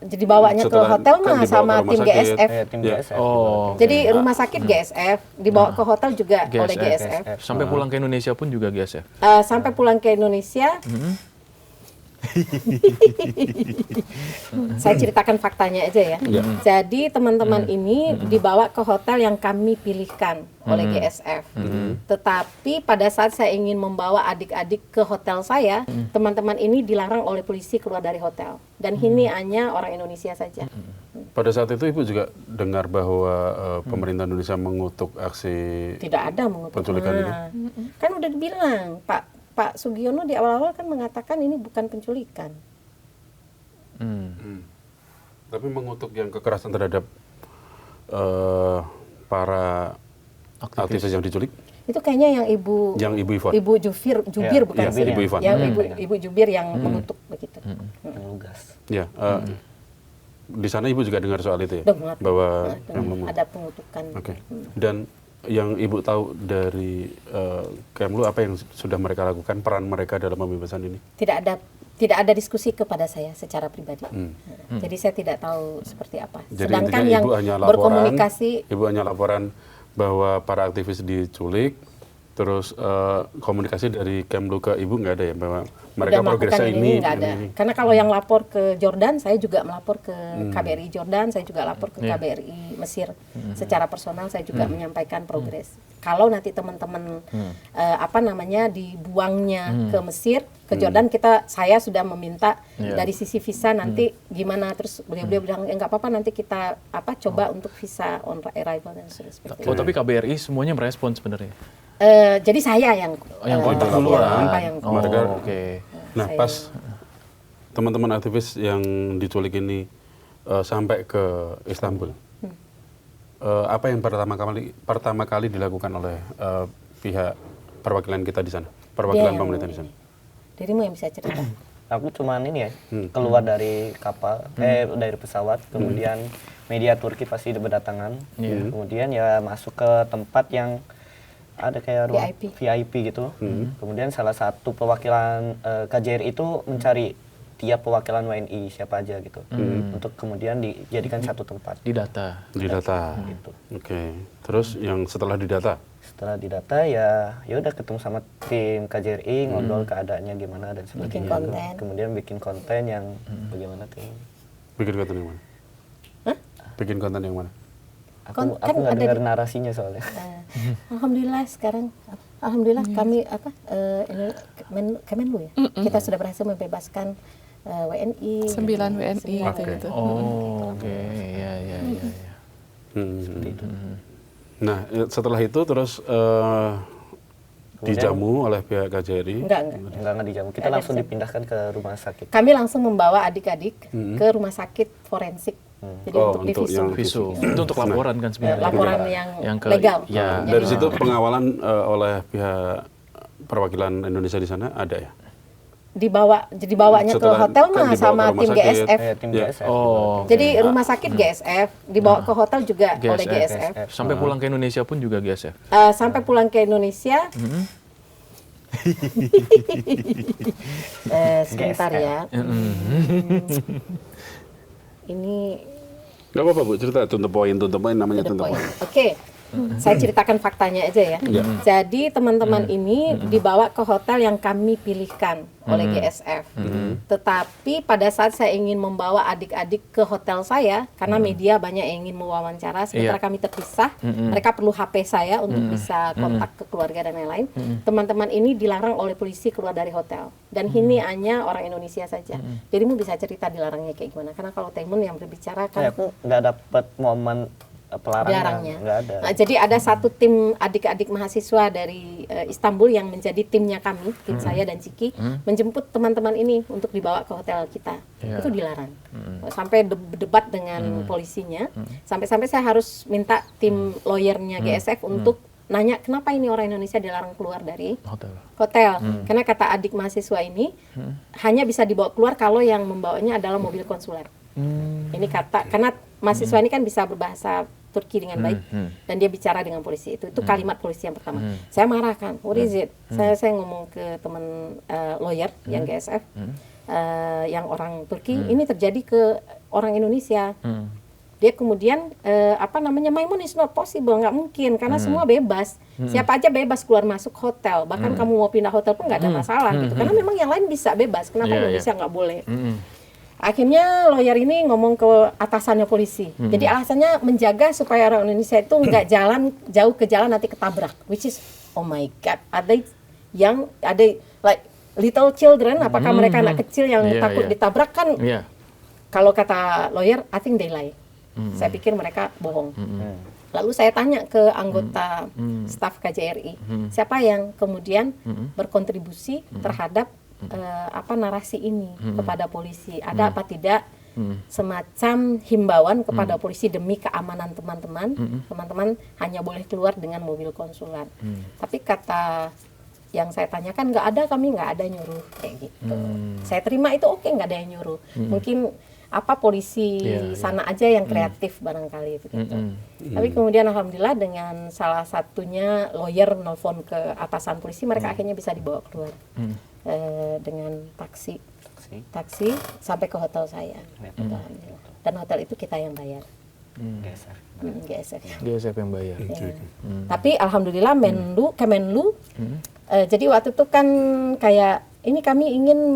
jadi bawanya ke hotel mah sama tim GSF. Tim GSF. Jadi rumah sakit GSF dibawa ke hotel juga oleh GSF. Sampai pulang ke Indonesia pun juga GSF. Sampai pulang ke Indonesia. Saya ceritakan faktanya aja ya. Jadi teman-teman ini dibawa ke hotel yang kami pilihkan oleh GSF. Tetapi pada saat saya ingin membawa adik-adik ke hotel saya, teman-teman ini dilarang oleh polisi keluar dari hotel. Dan ini hanya orang Indonesia saja. Pada saat itu Ibu juga dengar bahwa pemerintah Indonesia mengutuk aksi tidak ada mengutuk penculikan ini? Kan udah dibilang Pak Sugiono di awal-awal kan mengatakan ini bukan penculikan. Tapi mengutuk yang kekerasan terhadap para aktivis yang diculik? Itu kayaknya yang Ibu Ivon. Ibu Jubir bukan sih? Ibu Ivon. Yang Ibu Jubir yang mengutuk begitu. Lugas. Ya, di sana Ibu juga dengar soal itu ya? Dengar. Bahwa Ada pengutukan. Oke. Dan yang Ibu tahu dari Kemlu apa yang sudah mereka lakukan, peran mereka dalam pembebasan ini? Tidak ada diskusi kepada saya secara pribadi. Jadi saya tidak tahu seperti apa. Jadi Sedangkan intinya yang berkomunikasi Ibu hanya laporan bahwa para aktivis diculik, terus komunikasi dari Kemlu ke Ibu nggak ada ya, bahwa mereka progresnya ini nggak ada. Karena kalau yang lapor ke Jordan, saya juga melapor ke KBRI Jordan, saya juga lapor ke KBRI Mesir. Secara personal saya juga menyampaikan progres. Kalau nanti teman-teman dibuangnya ke Mesir, ke Jordan, saya sudah meminta dari sisi visa nanti gimana, terus beliau bilang nggak apa-apa, nanti kita coba untuk visa on arrival dan sebagainya. Oh, tapi KBRI semuanya merespon sebenarnya. Jadi saya yang kontak duluan. Oke. Nah, pas teman-teman aktivis yang diculik ini sampai ke Istanbul, apa yang pertama kali dilakukan oleh pihak perwakilan kita di sana, perwakilan pemerintah di sana? Dirimu yang bisa cerita. Aku cuman ini ya, keluar dari kapal, dari pesawat, kemudian media Turki pasti berdatangan, kemudian ya masuk ke tempat yang ada kayak ruang VIP gitu. Kemudian salah satu perwakilan KJRI itu mencari tiap perwakilan WNI siapa aja gitu, untuk kemudian dijadikan satu tempat. Didata. Gitu. Oke. Terus yang setelah didata? Setelah didata ya udah ketemu sama tim KJRI, ngobrol keadaannya gimana dan sebagainya. Kemudian bikin konten yang bagaimana tim. Bikin konten yang mana? Bikin konten yang mana? Aku nggak dengar narasinya soalnya. Alhamdulillah sekarang, kami Kemenlu ya, kita sudah berhasil membebaskan WNI. 9 WNI gitu. Oke, ya. Seperti itu. Nah, setelah itu terus dijamu oleh pihak KJRI? Enggak dijamu. Kita langsung dipindahkan ke rumah sakit. Kami langsung membawa adik-adik ke rumah sakit forensik. Jadi untuk visum. Itu untuk laporan kan sebenarnya. Laporan yang legal. Ya. Dari situ pengawalan oleh pihak perwakilan Indonesia di sana ada ya? Dibawanya ke hotel mah sama tim GSF. Jadi rumah sakit GSF dibawa ke hotel juga oleh GSF. Sampai pulang ke Indonesia pun juga GSF. Sampai pulang ke Indonesia. Sebentar ya. Ini nggak apa-apa Bu, cerita contoh poin namanya contoh poin. Oke. Saya ceritakan faktanya aja ya. Jadi teman-teman ini dibawa ke hotel yang kami pilihkan oleh GSF. Tetapi pada saat saya ingin membawa adik-adik ke hotel saya, karena media banyak yang ingin mewawancara, sementara kami terpisah, mereka perlu HP saya untuk bisa kontak ke keluarga dan lain-lain. Teman-teman ini dilarang oleh polisi keluar dari hotel. Dan ini hanya orang Indonesia saja. Dirimu bisa cerita dilarangnya kayak gimana? Karena kalau Taimun yang berbicara kan... Aku nggak dapat momen pelarangnya. Nggak ada. Nah, jadi ada satu tim adik-adik mahasiswa dari Istanbul yang menjadi timnya kami, tim saya dan Ciki, menjemput teman-teman ini untuk dibawa ke hotel kita. Itu dilarang. Sampai berdebat dengan polisinya, sampai-sampai saya harus minta tim lawyernya GSF untuk nanya kenapa ini orang Indonesia dilarang keluar dari hotel. Karena kata adik mahasiswa ini hanya bisa dibawa keluar kalau yang membawanya adalah mobil konsuler. Ini kata, karena mahasiswa ini kan bisa berbahasa Turki dengan baik dan dia bicara dengan polisi. Itu kalimat polisi yang pertama. Saya marah kan, what is it? Saya ngomong ke teman lawyer yang GSF, yang orang Turki, ini terjadi ke orang Indonesia. Dia kemudian Maimun is not possible, nggak mungkin karena semua bebas. Siapa aja bebas keluar masuk hotel, bahkan kamu mau pindah hotel pun nggak ada masalah gitu. Karena memang yang lain bisa bebas, kenapa Indonesia nggak boleh? Akhirnya lawyer ini ngomong ke atasannya polisi. Jadi alasannya menjaga supaya orang Indonesia itu nggak jalan jauh ke jalan nanti ketabrak. Which is, oh my God, ada like little children, apakah mereka anak kecil yang takut ditabrak kan? Kalau kata lawyer, I think they lie. Saya pikir mereka bohong. Lalu saya tanya ke anggota staf KJRI, siapa yang kemudian berkontribusi terhadap narasi ini kepada polisi, ada apa tidak semacam himbauan kepada polisi demi keamanan teman-teman hanya boleh keluar dengan mobil konsulat. Tapi kata yang saya tanyakan kami nggak ada nyuruh kayak gitu. Saya terima itu oke, nggak ada yang nyuruh. Mungkin polisi sana aja yang kreatif barangkali itu gitu. Tapi kemudian alhamdulillah dengan salah satunya lawyer nelfon ke atasan polisi, mereka akhirnya bisa dibawa keluar dengan taksi sampai ke hotel saya. Dan hotel itu kita yang bayar. GSF yang bayar. Tapi alhamdulillah Kemenlu jadi waktu itu kan kayak ini kami ingin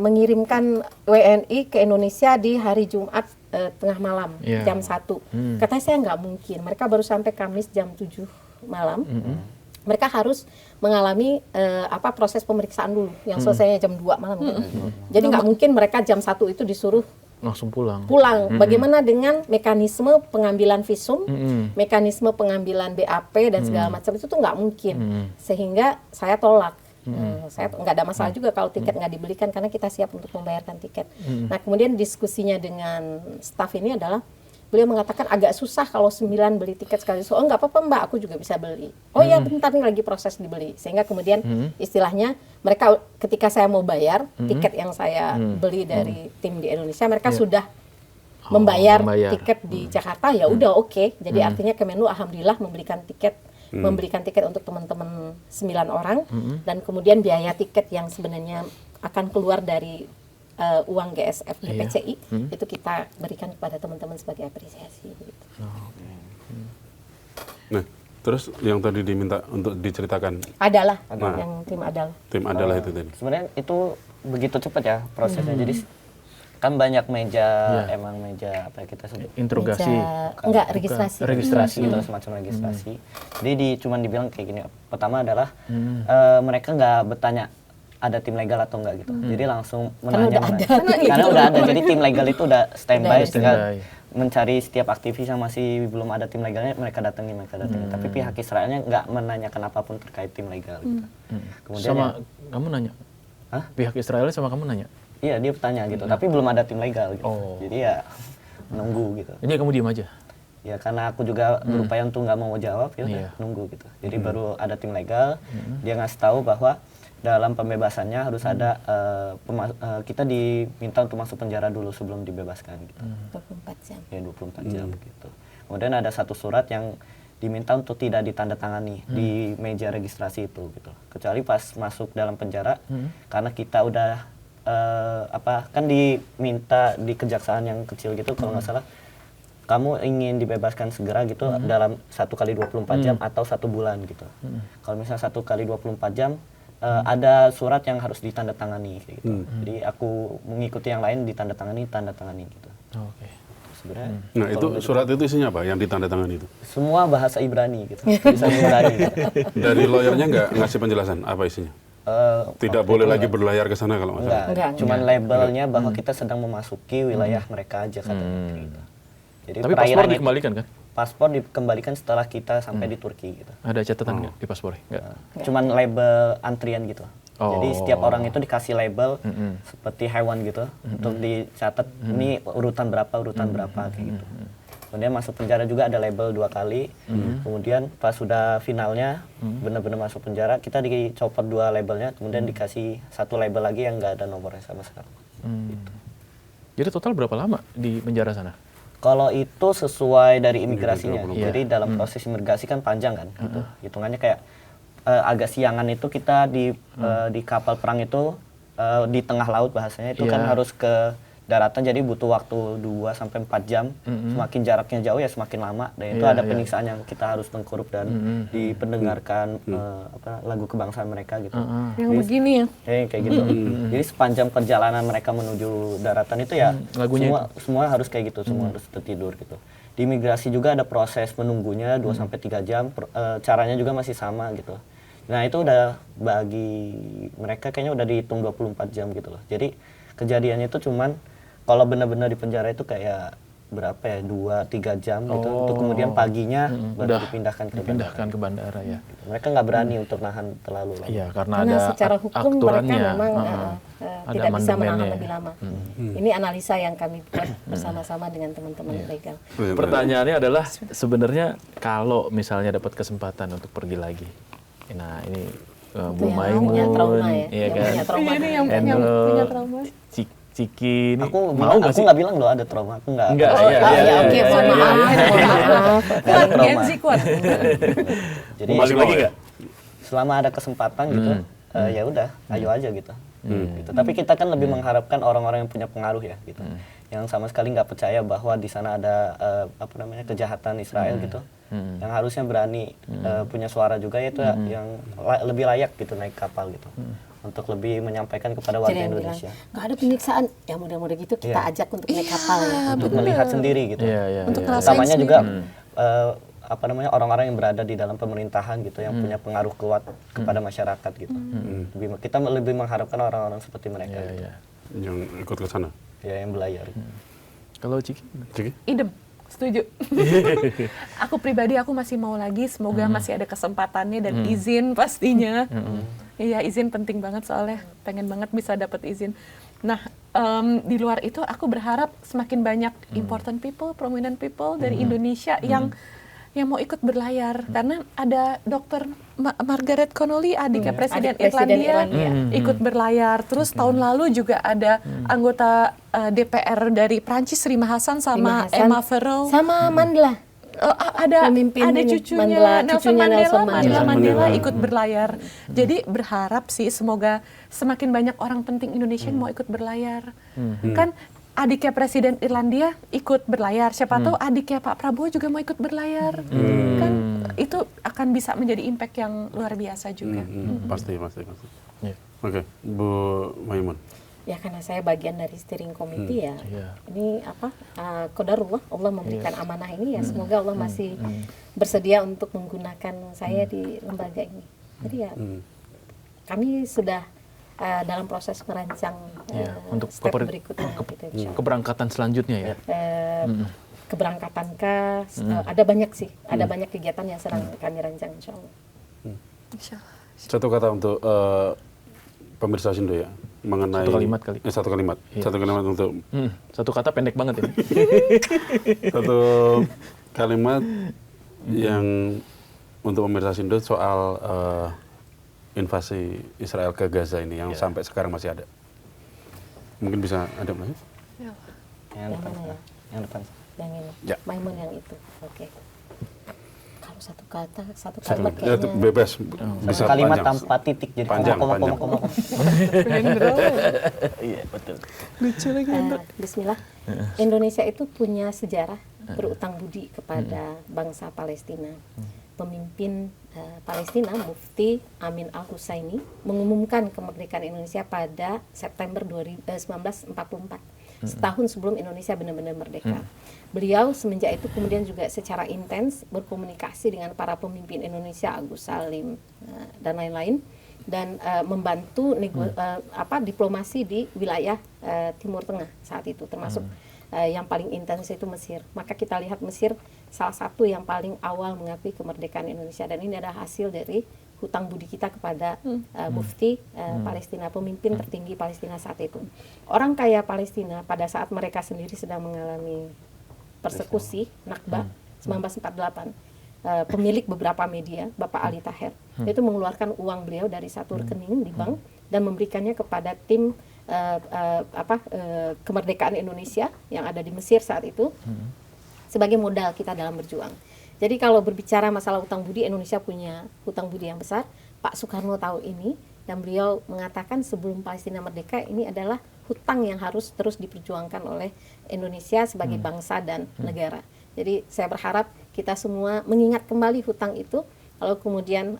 mengirimkan WNI ke Indonesia di hari Jumat tengah malam jam 1. Katanya saya nggak mungkin. Mereka baru sampai Kamis jam 7 malam. Mereka harus mengalami proses pemeriksaan dulu yang selesainya jam 2 malam. Jadi nggak mungkin mereka jam 1 itu disuruh langsung pulang. Bagaimana dengan mekanisme pengambilan visum, mekanisme pengambilan BAP dan segala macam itu tuh nggak mungkin. Sehingga saya tolak. Saya nggak ada masalah juga kalau tiket nggak dibelikan karena kita siap untuk membayarkan tiket. Nah kemudian diskusinya dengan staf ini adalah beliau mengatakan agak susah kalau 9 beli tiket sekaligus. Oh nggak apa-apa Mbak, aku juga bisa beli. Oh ya bentar nih lagi proses dibeli. Sehingga kemudian istilahnya mereka ketika saya mau bayar tiket yang saya beli dari tim di Indonesia, mereka sudah membayar tiket di Jakarta, ya udah oke. Jadi artinya Kemenlu alhamdulillah memberikan tiket untuk teman-teman 9 orang dan kemudian biaya tiket yang sebenarnya akan keluar dari uang GSF PCI itu kita berikan kepada teman-teman sebagai apresiasi gitu. Nah, terus yang tadi diminta untuk diceritakan adalah yang tim adalah itu tadi. Sebenarnya itu begitu cepat ya prosesnya. Jadi kan banyak meja apa kita sebut interogasi registrasi gitu, semacam registrasi. Jadi cuman dibilang kayak gini, pertama adalah mereka nggak bertanya ada tim legal atau enggak gitu. Jadi langsung menanya karena udah ada. Jadi tim legal itu udah standby tinggal mencari setiap aktivis yang masih belum ada tim legalnya, mereka datangi. Tapi pihak Israelnya nggak menanyakan apapun terkait tim legal gitu. Kemudian kamu nanya? Pihak Israel sama kamu nanya? Iya, dia bertanya gitu, tapi belum ada tim legal gitu. Jadi ya nunggu gitu. Jadi kamu diam aja? Ya karena aku juga berupaya untuk nggak mau jawab, ya nunggu gitu. Jadi baru ada tim legal, dia ngasih tahu bahwa dalam pembebasannya harus ada kita diminta untuk masuk penjara dulu sebelum dibebaskan gitu. 24 jam. Ya 24 jam gitu. Kemudian ada satu surat yang diminta untuk tidak ditandatangani di meja registrasi itu gitu. Kecuali pas masuk dalam penjara karena kita udah kan diminta di kejaksaan yang kecil gitu kalau nggak salah kamu ingin dibebaskan segera gitu dalam 1 kali 24 jam atau 1 bulan gitu. Kalau misalnya 1 kali 24 jam ada surat yang harus ditandatangani kayak gitu. Jadi aku mengikuti yang lain ditandatangani gitu. Sebenarnya. Nah itu surat itu isinya apa yang ditandatangani itu? Semua bahasa Ibrani gitu. Tulisan Ibrani. Gitu. Dari lawyernya nggak ngasih penjelasan apa isinya? Tidak boleh lagi berlayar ke sana kalau nggak salah. Cuman labelnya bahwa kita sedang memasuki wilayah mereka aja katanya gitu. Jadi tapi paspor dikembalikan kan? Paspor dikembalikan setelah kita sampai di Turki gitu. Ada catatan nggak di paspornya? Nggak. Cuman label antrian gitu. Jadi setiap orang itu dikasih label seperti hewan gitu untuk dicatat ini urutan berapa kayak gitu. Kemudian masuk penjara juga ada label 2 kali. Kemudian pas sudah finalnya benar-benar masuk penjara kita dicopot 2 labelnya, kemudian dikasih 1 label lagi yang nggak ada nomornya sama sekali. Gitu. Jadi total berapa lama di penjara sana? Kalau itu sesuai dari imigrasinya. Jadi dalam proses imigrasi kan panjang kan gitu. Hitungannya kayak agak siangan itu kita di kapal perang itu di tengah laut bahasanya itu kan harus ke daratan, jadi butuh waktu 2-4 jam. Semakin jaraknya jauh ya semakin lama, dan itu ada penyiksaan yang kita harus tengkurup dan dipendengarkan lagu kebangsaan mereka gitu. Yang begini ya. Kayak gitu. Jadi sepanjang perjalanan mereka menuju daratan itu ya semua harus kayak gitu, semua harus tertidur gitu. Di imigrasi juga ada proses menunggunya 2-3 jam, caranya juga masih sama gitu. Nah itu udah bagi mereka kayaknya udah dihitung 24 jam gitu loh. Jadi kejadiannya itu cuman kalau benar-benar di penjara itu kayak berapa ya, 2-3 jam gitu, untuk kemudian paginya baru dipindahkan ke bandara ya. Gitu. Mereka nggak berani untuk nahan terlalu lama. Iya, karena ada secara hukum aturannya, mereka memang tidak bisa menahan lebih lama. Ini analisa yang kami buat bersama-sama dengan teman-teman legal. Pertanyaannya adalah sebenarnya kalau misalnya dapat kesempatan untuk pergi lagi, nah ini Bu Maimun, punya trauma ya, iya kan? Yang punya trauma. Ciki, ini Aku sih? nggak bilang loh ada trauma, aku nggak. Enggak, Oke, maaf. Kuat, Gen Z kuat. Jadi balik lagi nggak? selama ada kesempatan gitu, ya udah, ayo aja gitu. Gitu. Tapi kita kan lebih mengharapkan orang-orang yang punya pengaruh ya, gitu. Yang sama sekali nggak percaya bahwa di sana ada kejahatan Israel gitu. Yang harusnya berani punya suara juga, yaitu yang lebih layak gitu naik kapal gitu. Untuk lebih menyampaikan kepada warga Indonesia. Nggak ada penyiksaan, ya mudah-mudah gitu kita ajak untuk naik kapal ya. Untuk melihat sendiri gitu. Untuk Utamanya juga orang-orang yang berada di dalam pemerintahan gitu, yang punya pengaruh kuat kepada masyarakat gitu. Kita lebih mengharapkan orang-orang seperti mereka gitu. Yang ikut ke sana. Ya, yang belayar. Kalau Ciki? Idem, setuju. Aku pribadi aku masih mau lagi, semoga masih ada kesempatannya dan izin pastinya. Iya, izin penting banget soalnya pengen banget bisa dapat izin. Nah, di luar itu aku berharap semakin banyak important people, prominent people dari Indonesia yang mau ikut berlayar, karena ada Dr. Margaret Connolly, adiknya Presiden Irlandia, ikut berlayar. Terus tahun lalu juga ada anggota DPR dari Prancis, Rima Hassan sama Emma Farrow sama Mandela. Ada cucunya Nelson Mandela ikut berlayar. Jadi berharap sih semoga semakin banyak orang penting Indonesia yang mau ikut berlayar. Kan adiknya Presiden Irlandia ikut berlayar, siapa tahu adiknya Pak Prabowo juga mau ikut berlayar. Kan itu akan bisa menjadi impact yang luar biasa juga. Pasti. Oke, Bu Maimun. Ya karena saya bagian dari steering committee ya. Ini qadarullah, Allah memberikan amanah ini ya, semoga Allah masih bersedia untuk menggunakan saya di lembaga ini. Jadi ya kami sudah dalam proses merancang untuk step berikutnya gitu, keberangkatan selanjutnya ya. Keberangkatankah ada banyak sih, ada banyak kegiatan yang sedang kami rancang insyaallah. Satu kata untuk pemirsa Sindo ya, mengenai satu kalimat untuk satu kata pendek banget ini. Satu kalimat yang untuk pemirsa Sindo soal invasi Israel ke Gaza ini yang sampai sekarang masih ada. Mungkin bisa ada lagi? Yang depan. Yang ini. Ya. Maimun yang itu. Oke. Kalau satu kalimat Ya, kayaknya bebas. Bisa Kalimat panjang. tanpa titik, jadi Panjang. koma. Iya, betul. Bismillah. Indonesia itu punya sejarah berutang budi kepada bangsa Palestina. Pemimpin Palestina, Mufti Amin Al-Husaini, mengumumkan kemerdekaan Indonesia pada September 1944. Setahun sebelum Indonesia benar-benar merdeka. Beliau semenjak itu kemudian juga secara intens berkomunikasi dengan para pemimpin Indonesia, Agus Salim dan lain-lain, dan membantu diplomasi di wilayah Timur Tengah saat itu, termasuk yang paling intens itu Mesir. Maka kita lihat Mesir salah satu yang paling awal mengakui kemerdekaan Indonesia, dan ini adalah hasil dari hutang budi kita kepada Mufti Palestina, pemimpin tertinggi Palestina saat itu. Orang kaya Palestina pada saat mereka sendiri sedang mengalami persekusi Nakba 1948, pemilik beberapa media, Bapak Ali Taher, itu mengeluarkan uang beliau dari satu rekening di bank dan memberikannya kepada tim kemerdekaan Indonesia yang ada di Mesir saat itu sebagai modal kita dalam berjuang. Jadi kalau berbicara masalah hutang budi, Indonesia punya hutang budi yang besar. Pak Soekarno tahu ini, dan beliau mengatakan sebelum Palestina merdeka ini adalah hutang yang harus terus diperjuangkan oleh Indonesia sebagai bangsa dan negara. Jadi saya berharap kita semua mengingat kembali hutang itu, lalu kemudian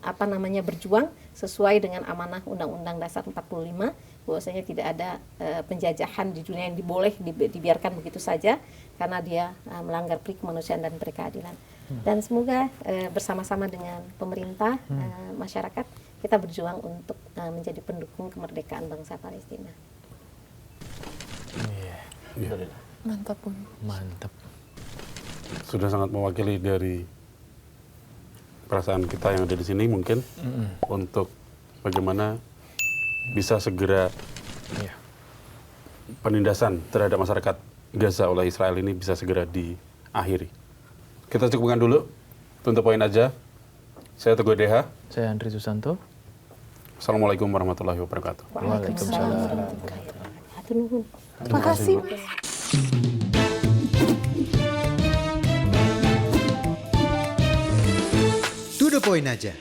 berjuang sesuai dengan amanah Undang-Undang Dasar 45, bahwasanya tidak ada penjajahan di dunia yang dibiarkan begitu saja karena dia melanggar pri kemanusiaan dan berkeadilan. Dan semoga bersama-sama dengan pemerintah, masyarakat, kita berjuang untuk menjadi pendukung kemerdekaan bangsa Palestina. Mantap, Bung. Mantap. Sudah sangat mewakili dari perasaan kita yang ada di sini mungkin untuk bagaimana bisa segera penindasan terhadap masyarakat Gaza oleh Israel ini bisa segera diakhiri. Kita cukupkan dulu untuk poin aja. Saya Teguh DH. Saya Andri Susanto. Assalamualaikum warahmatullahi wabarakatuh. Waalaikumsalam. Terima kasih, Mas. To the point aja.